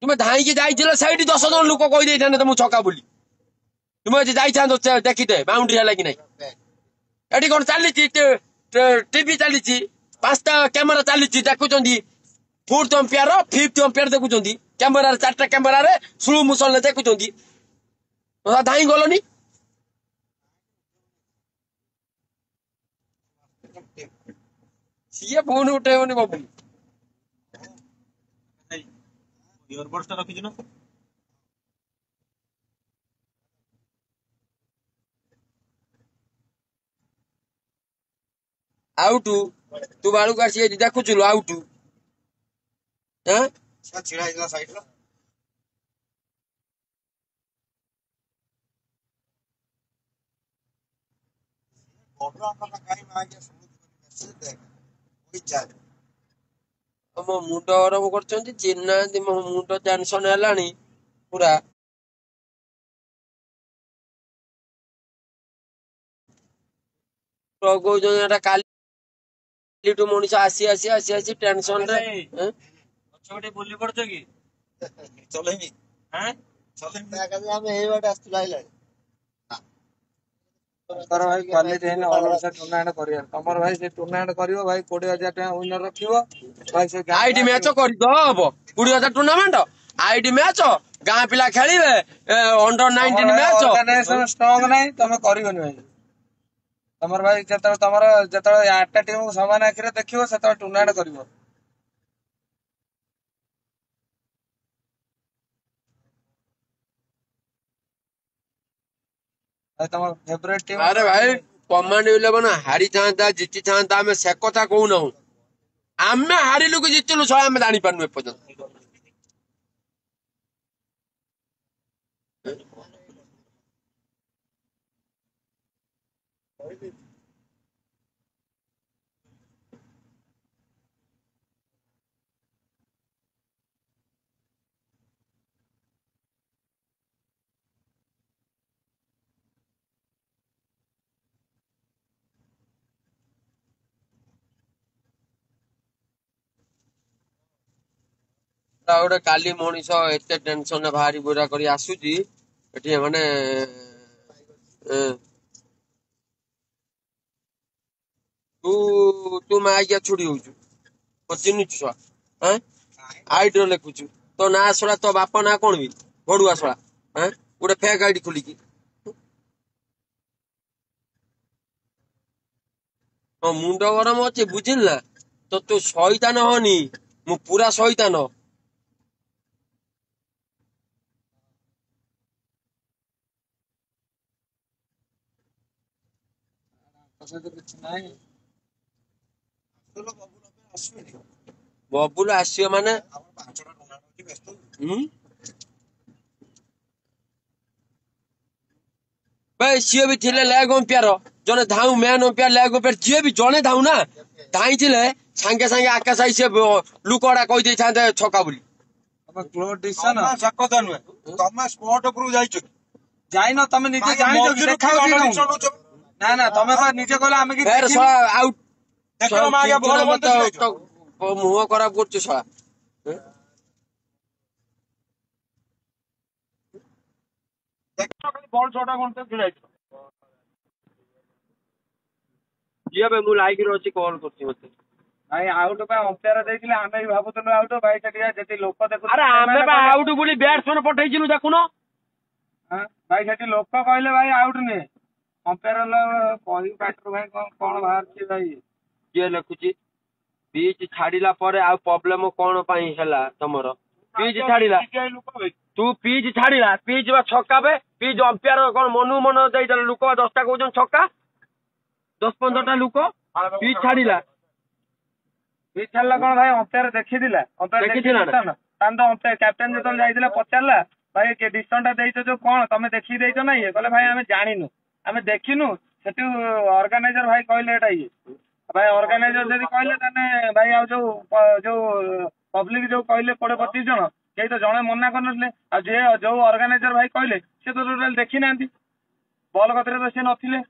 तुम धाई जाइल सैठ 10 जन लोक कहीदे था तुम छका बोली तुम आज जाइए देखिदे बाउंड्री है कि नहीं एटी कौन चली टीवी चली 5टा कैमेरा चली देखुं 4th अंपायर 5th अंपायर देखुं कैमेरा 4टा कैमेरा सुलु मुसल देखुं धाई गलनी सी फोन उठेबनी बाबू आउटू तू बालू का देखुचु आउटू छिड़ा साइड मो मुंड गरम कर चिन्ना मो मुंड टेंशन है पूरा काली मनीष आसी आसी आसी आसी टेंशन गोटे बोली पड़छ कि चलेनी भाई quality all Odisha tournament career तमर भाई से टूर्नामेंट करियो भाई 20000 टका विनर रखियो भाई से आईडी मैच कर दब 20000 टूर्नामेंट आईडी मैच गाँ पिला खेलिबे अंडर 19 मैच ऑर्गेनाइजेशन स्ट्रांग नहीं तमे करियोनी भाई तमर भाई जतरा 8टा टीम समान आखिरे देखियो सेता टूर्नामेंट करियो तमर फेवरेट टीम अरे भाई कमांड 11 हारी था जीति था आम से कथा कहून आम हारिलु कि जीतिलु सब आम जानी पारनु एपर्यंत गोटे काली मनीष एत टेंशन भारी बुरा कर आसुची माने तू तू माइया छुड़ी हो चिन्हु आईडी लिखुचु तो ना शला तो बाप ना कौन भी भड़ुआ शला गोटे फेक आईडी खोलिकी मुंड गरम अच्छे बुझिल ना तो तू शैतान हनी मु पूरा शैतान बबुल आसियो माने भाई सी भी थे लेग अंपायर जने धाऊ मैन अंपायर लेग अंपायर जी भी जने धाऊ ना धाई सांगे सांगे आकाश आई सी लुकड़ा कही छका बोली क्लोज डिसीजन कथा नुहे तुम स्पॉट उपरू जाइन तमे निजे जानियो कि देखाउ ना ना तमे बा निजे कहला हमें कि फेर सला आउट मुह खराब कर सला बॉल छोटा घंटे खेल जी भाई मु लाइक रे कॉल करछि मते भाई आउट पे अंपायर देखले हमें भी भाबुतनु आउट भाई सेठी जति लोक देखु अरे हमें बा आउट बोली बैट्समैन पठाइजिनु देखुनो हां भाई सेठी लोक कहले भाई आउट ने अंपायर कहि बैटर भाई कोन बाहर छी भाई जे लिखुची पिच छाड़िला परे आ प्रॉब्लम कोन पई हला तमरो पिच छाड़िला तू पिच छाड़िला पिच बा छक्का बे पिच अंपायर कोन मनु मन देइदल लोक 10टा कहउजन छक्का 10-15टा लोक पिच छाड़िला पिच छाड़ला कोन भाई अंपायर देखिदिला अंपायर देखिदिला ना तान तो अंपायर कैप्टन जतल जाइदिला पचारला भाई के डिसीजनटा देइतो जो कोन तमे देखि देइतो ना ये कहले भाई हमें जानिनु हमें देखिनु सेटु ऑर्गेनाइजर भाई कहले एटा ये भाई ऑर्गेनाइजर जदि कहले तने भाई आ जो पब्लिक जो कहले 20-25 जन केही तो जणे मना करनले आ जे जो ऑर्गेनाइजर भाई कहले से तो टोटल देखि नांती बॉल कतरे तो से नथिले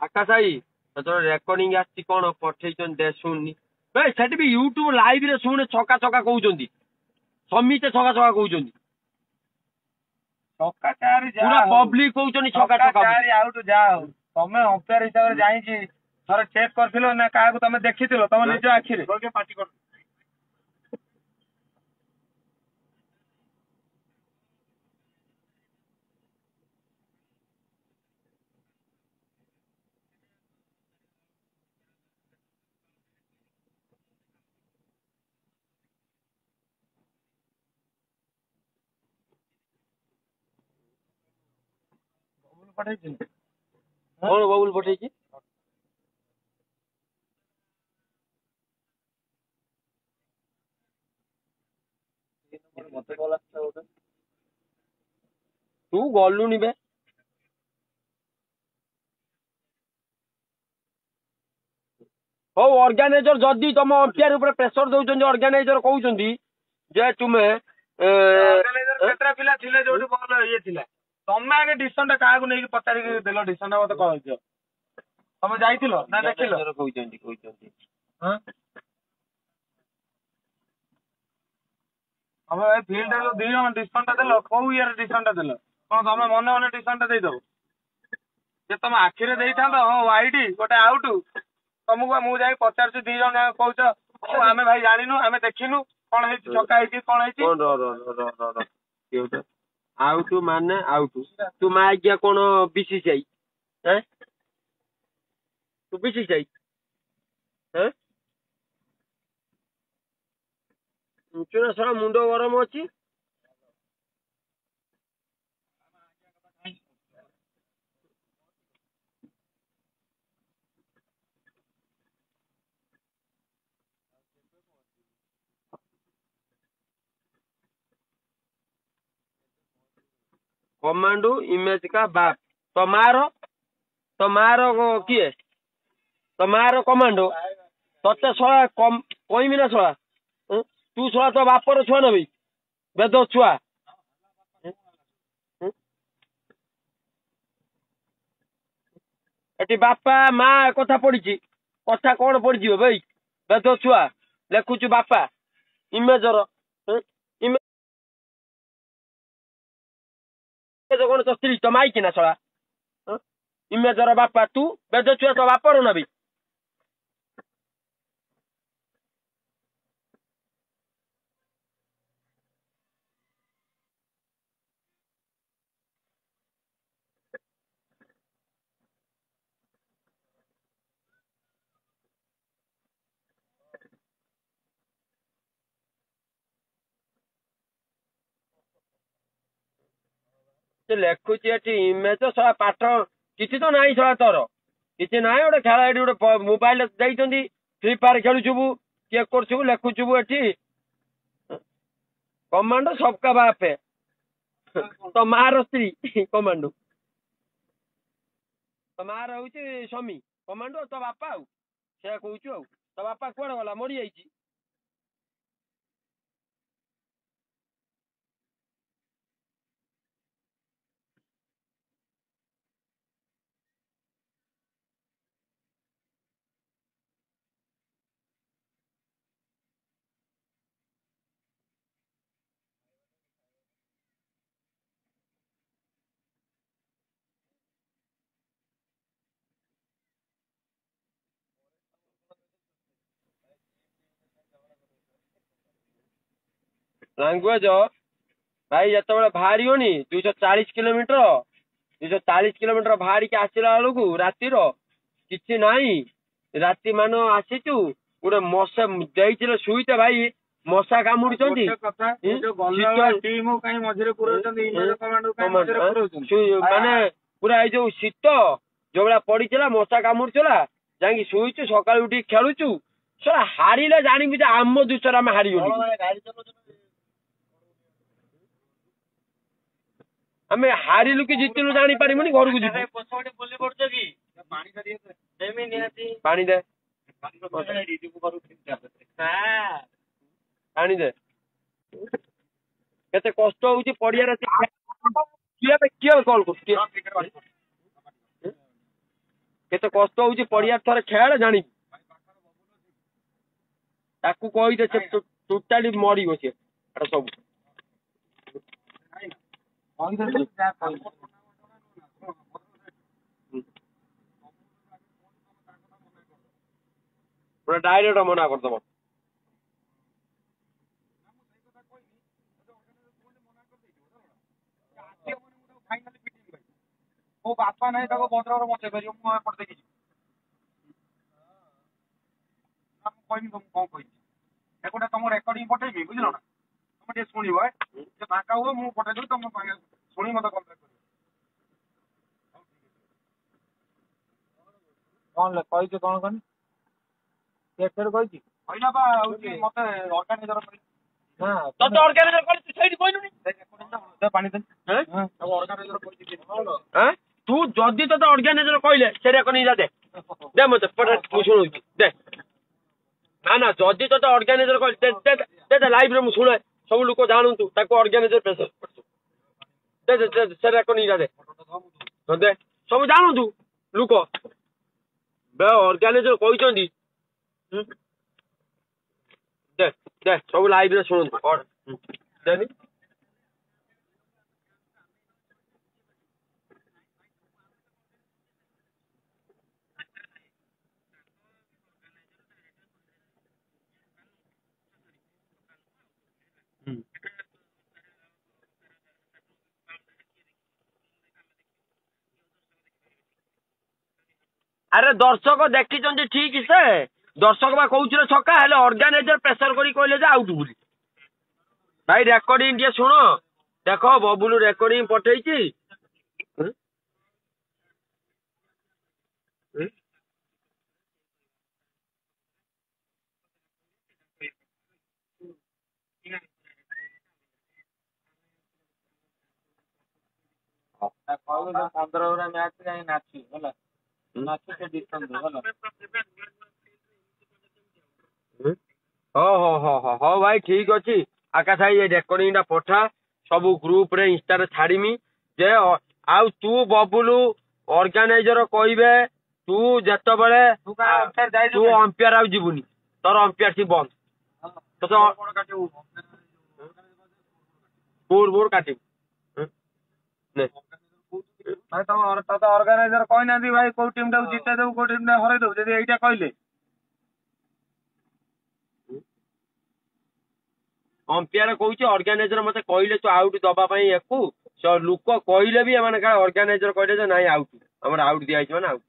ଆକାଶ ଭାଇ ତୋର ରେକର୍ଡିଂ ଆସିଛି କଣ ପଠେଇଛନ୍ତି ଦେ ଶୁଣନି ଭାଇ ସେଠି ବି ୟୁଟ୍ୟୁବ ଲାଇଭ ରେ ଶୁଣେ ଛକା ଛକା କହୁଛନ୍ତି ସମିତେ ଛକା ଛକା କହୁଛନ୍ତି ଛକା ଚାରି ପୁରା ଯାହା ପବ୍ଲିକ କହୁଛନ୍ତି ଛକା ଛକା ଚାରି ଆଉଟ ଯାହା ହଉ ତମେ ଅମ୍ପାୟାର ହିସାବରେ ଯାଇକି ଥରେ ଚେକ୍ କରିଥିଲ ନା କାହାକୁ ତମେ ଦେଖିଥିଲ ତମ ନିଜ ଆଖିରେ? ପାର୍ଟି କର ପଠେଇଛି କଣ ବବୁଲ ପଠେଇଛି ମତେ କଲ୍ ଆସିଥିଲା ଗୋଟେ ତୁ ଗଲୁନି ବେ ହଉ ଅର୍ଗାନାଇଜର ଯଦି ତମ ଅମ୍ପିୟାର ଉପରେ ପ୍ରେସର ଦଉଛନ୍ତି ଅର୍ଗାନାଇଜର କହୁଛନ୍ତି ଯେ ତୁମେ କେତେଟା ପିଲା ଥିଲେ ଯୋଉଠି ଭଲ ଇଏ ଥିଲା ତମେ ଆଗେ ଡିସିସନ ଟା କାହାକୁ ନେଇକି ପଚାରିକି ଦେଲ ଡିସିସନ ଟା ମତେ କହିଛ ତମେ ଯାଇଥିଲ ନା ଦେଖିଲ? କହୁଛନ୍ତି ତମେ ଭାଇ ଫିଲ୍ଡ ରେ ଦି ଜଣ ଡିସିସନ ଟା ଦେଲ କୋଉ ଇଏରେ ଡିସିସନ ଟା ଦେଲ କଣ ତମେ ମନେ ମନେ ଡିସିସନ ଟା ଦେଇଦବ ଯେ ତମ ଆଖିରେ ଦେଇଥାନ୍ତ ହଁ ୱାଇଡି ଗୋଟେ ଆଉଟ ତମକୁ ମୁଁ ଯାଇ ପଚାରୁଛି ଦି ଜଣ ଯାକ କହୁଛ ଆମେ ଭାଇ ଜାଣିନୁ ଆମେ ଦେଖିନୁ କଣ ହେଇଛି ଛକା ହେଇଛି କଣ ହେଇଛି ଆଉଟୁ ମାନେ ଆଉଟୁ ତୁ ମାଗିଆ କଣ ବିସିସିଆଇ ତୁ ବିସିସିଆଇ ଶଳା ମୁଣ୍ଡ ଗରମ ଅଛି କମାଣ୍ଡୁ ଇमेज का बाप तो मार किए तो मार कमांडो तते शला कहमी ना शला तू शला तो बापर छुआ नबी बेद छुआ एटी बापा माँ कथा पड़ी कथा कौन पड़ी भाई बेद छुआ लेखुचु बापा इमेजर कौन तो स्त्री तो माइकी ना शला इमेजर बापा तू बेद छुआ तो बापर नबी लेखुची इमेज शला पाठ किसी तो ना शला तोर किसी ना गोटे खेल एटी गोटे मोबाइल जाइए फ्री फायर खेलुचुबु किए करछुबु लेखुचुबु एटी कमांडो सबका बाप है तो मार स्त्री कमांडो तो मार हूँ स्वामी कमांडो तो बापा आउ से कहूँ तो बापा कौन गला मरी जाइए लांगुएज भाई जिते बाहर 240 किलोमीटर 240 किलोमीटर बाहर के आसला बेलू रातिर किसी नाई राति मान आसीचु गोटे मशा जाइए शुईते भाई मशा कामुड़ी माने पूरा जो शीत जो भाया पड़ा मशा कामुड़ा जाकि शुईचु सका उठी खेलुचु सर हारिले जानवी आम दुष्टर आम हारिगलु आम हारिलु कि जितलु जानी पारिमुनी घर को जीवु पानी दे पानी दे केते कष्ट होउची पड़िया किए कॉल कर କେତେ କଷ୍ଟ ହଉଛି ପଡିଆରେ ଥରେ ଖେଳ ଜାଣିବୁ। ତାକୁ କହିଦେ ସେ ଟୋଟାଲି ମରିବ ସିଏ ଏଟା ସବୁ। ପୁରା ଡାଇରେକ୍ଟ ମନା କରିଦବ। ମୋ ବାପା ନାହିଁ ତାକୁ ଭଦ୍ରକରେ ବଞ୍ଚେଇ ପାରିବ, ମୁଁ ଏପଟେ ଦେଖିଛି। ମୁଁ କହିବି ତମକୁ କଣ କହିଛି, ଏପଟେ ତମ ରେକର୍ଡିଂ ପଠେଇବି ବୁଝିଲ ନା, ତମେ ଟିକେ ଶୁଣିବ। ସେ ଫାଙ୍କା ହୁଏ ମୁଁ ପଠେଇଦେବି, ତମ ପାଖରେ ଶୁଣି ମତେ କମ୍ପ୍ଲେନ୍ କରିବ। କଣ କହିଛି କଣ କହନି କହିଛି କହିଲା ବା ହଉଛି ମତେ ଅର୍ଗାନାଇଜର ତତେ ଅର୍ଗାନାଇଜର କହିଲି ତୁ ସେଇଠି କହିଲୁନି। ପାଣି ଅର୍ଗାନାଇଜର କହିଛି ତୁ ଯଦି ତତେ ଅର୍ଗାନାଇଜର କହିଲେ ସେ ରେକର୍ଡିଂ ଦେ ଦେ ମତେ ମୁଁ ଶୁଣୁଛି ଦେ। ନା ଯଦି ତତେ ଅର୍ଗାନାଇଜର କହିଲେ ଲାଇଭ୍ ରେ ମୁଁ ଶୁଣେ, ସବୁ ଲୋକ ଜାଣନ୍ତୁ ତାକୁ ଅର୍ଗାନାଇଜର ପ୍ରେସର ଦେ ସେ ରେକର୍ଡିଂ ଦେ ଦେ ସବୁ ଜାଣନ୍ତୁ ଲୋକ ଅର୍ଗାନାଇଜର କହିଛନ୍ତି। ଦେ ଦେ ସବୁ ଲାଇଭ୍ ରେ ଶୁଣନ୍ତୁ ଦେନି। ଆରେ ଦର୍ଶକ ଦେଖିଛନ୍ତି ଠିକ ସେ, ଦର୍ଶକ ବା କହୁଥିଲେ ଛକା ହେଲେ ଅର୍ଗାନାଇଜର ପ୍ରେସର କରି କହିଲେ ଯେ ଆଉଟ ବୋଲି। ଭାଇ ରେକର୍ଡିଂ ଟିକେ ଶୁଣ, ଦେଖ ବବୁଲୁ ରେକର୍ଡିଂ ପଠେଇଛି। କହିବୁ 15 ଓଭର ମ୍ୟାଚ୍ ଯାଇ ନାଚି ହେଲା, ନାଚି ସେ ଡିସିସନ ଦେ ହେଲା। ହଉ ଭାଇ ଠିକ ଅଛି। ଆକାଶ ଭାଇ ଏ ରେକର୍ଡିଂ ଟା ପଠା, ସବୁ ଗ୍ରୁପ ରେ ଇନଷ୍ଟାରେ ଛାଡିମି ଯେ ଆଉ ତୁ ବବୁଲୁ ଅର୍ଗାନାଇଜର କହିବେ ତୁ ଯେତେବେଳେ ତୁ ଅମ୍ପିୟାର ଆଉ ଯିବୁନି, ତୋର ଅମ୍ପିୟାରସିପ ବନ୍ଦ। ବୋର୍ଡ କାଟିବୁ। ଭାଇ ତତେ ଅର୍ଗାନାଇଜର କହିନାହାନ୍ତି ଭାଇ କୋଉ ଟିମ୍ ଟାକୁ ଜିତେଇ ଦବୁ କୋଉ ଟିମ୍ ଟା ହରେଇ ଦବୁ, ଯଦି ଏଇଟା କହିଲେ ଅମ୍ପିୟାର କହୁଛି ଅର୍ଗାନାଇଜର ମତେ କହିଲେ ତୁ ଆଉଟ ଦବା ପାଇଁ ୟାକୁ, ଲୋକ କହିଲେ ବି ଏମାନେ କାଳେ ଅର୍ଗାନାଇଜର କହିଲେ ଯେ ନାଇଁ ଆଉଟ, ଆମର ଆଉଟ ଦିଆହେଇଛି ମାନେ ଆଉଟ।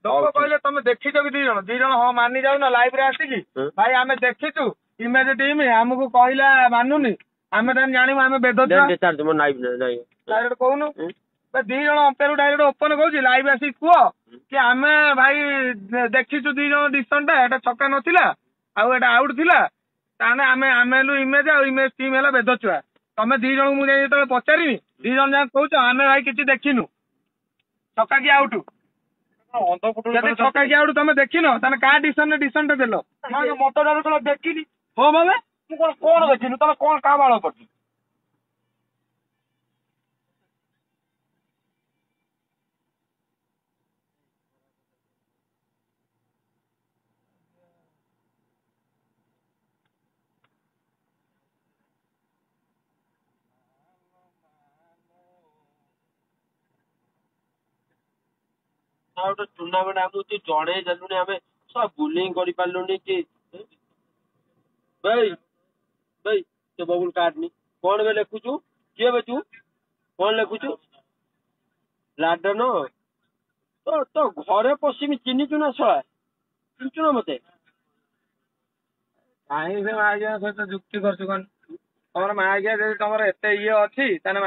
ଲୋକ କହିଲେ ତମେ ଦେଖିଛ କି ଦି ଜଣ ହଁ ମାନି ଯାଉନ ଲାଇଭ୍ ରେ ଆସିକି ଭାଇ ଆମେ ଦେଖିଛୁ ଇମେଜ ଟିମ୍ ଆମକୁ କହିଲା ମାନୁନି, ଆମେ ତାହେଲେ ଜାଣିବୁ ଆମେ ବେଦ ଡାଇରେକ୍ଟ କହୁନୁ। ଦି ଜଣ ଅମ୍ପିୟାର ଡାଇରେକ୍ଟ ଓପନ କହୁଛି ଲାଇଭ୍ ଆସିକି କୁହ କି ଆମେ ଭାଇ ଦେଖିଛୁ ଦି ଜଣ ଡିସିସନ ଟା ଏଟା ଛକା ନଥିଲା ଆଉ ଏଟା ଆଉଟ ଥିଲା, ତାହେଲେ ଆମେ ହେଲୁ ଇମେଜ ଆଉ ଇମେଜ ଟିମ୍ ହେଲା ବେଦ ଛୁଆ। ତମେ ଦି ଜଣଙ୍କୁ ମୁଁ ଯାଇ ଯେତେବେଳେ ପଚାରିବି ଦି ଜଣ ଯାକ କହୁଛ ଆମେ ଭାଇ କିଛି ଦେଖିନୁ ଛକା କି ଆଉଟ। ଯଦି ଛକା କି ଆଉଟ ତମେ ଦେଖିନ ତାହେଲେ କାହା ଡିସିସନ ଟା ଦେଲ? ମତ ଦେଖିନି ହଁ ମାନେ ମୁଁ କଣ ଦେଖିନୁ ତମେ କଣ କାହା ବାଳ କରିଛୁ? ଗୋଟେ ଟୁର୍ଣ୍ଣାମେଣ୍ଟ ଆମକୁ ତୁ ଜଣେଇ ଦେଲୁନି, ଆମେ ସବୁ ବୁଲିଂ କରିପାରିଲୁନି କି ଭାଇ ସେ ବବୁଲ କାଟନି କଣ ବେ ଲେଖୁଛୁ? କିଏ ବେ ତୁ କଣ ଲେଖୁଛୁ? ଲାଡନ ତ ଘରେ ପଶିମି ଚିହ୍ନିଛୁ ନା ଶଳା, ଚିହ୍ନିଛୁ ନା ମତେ? କାହିଁ ସେ ମାଗିବା ସହିତ ଯୁକ୍ତି କରୁଛୁ କଣ? ତମର ମାଗିଆ ଯଦି ତମର ଏତେ ଇଏ ଅଛି ତାହେଲେ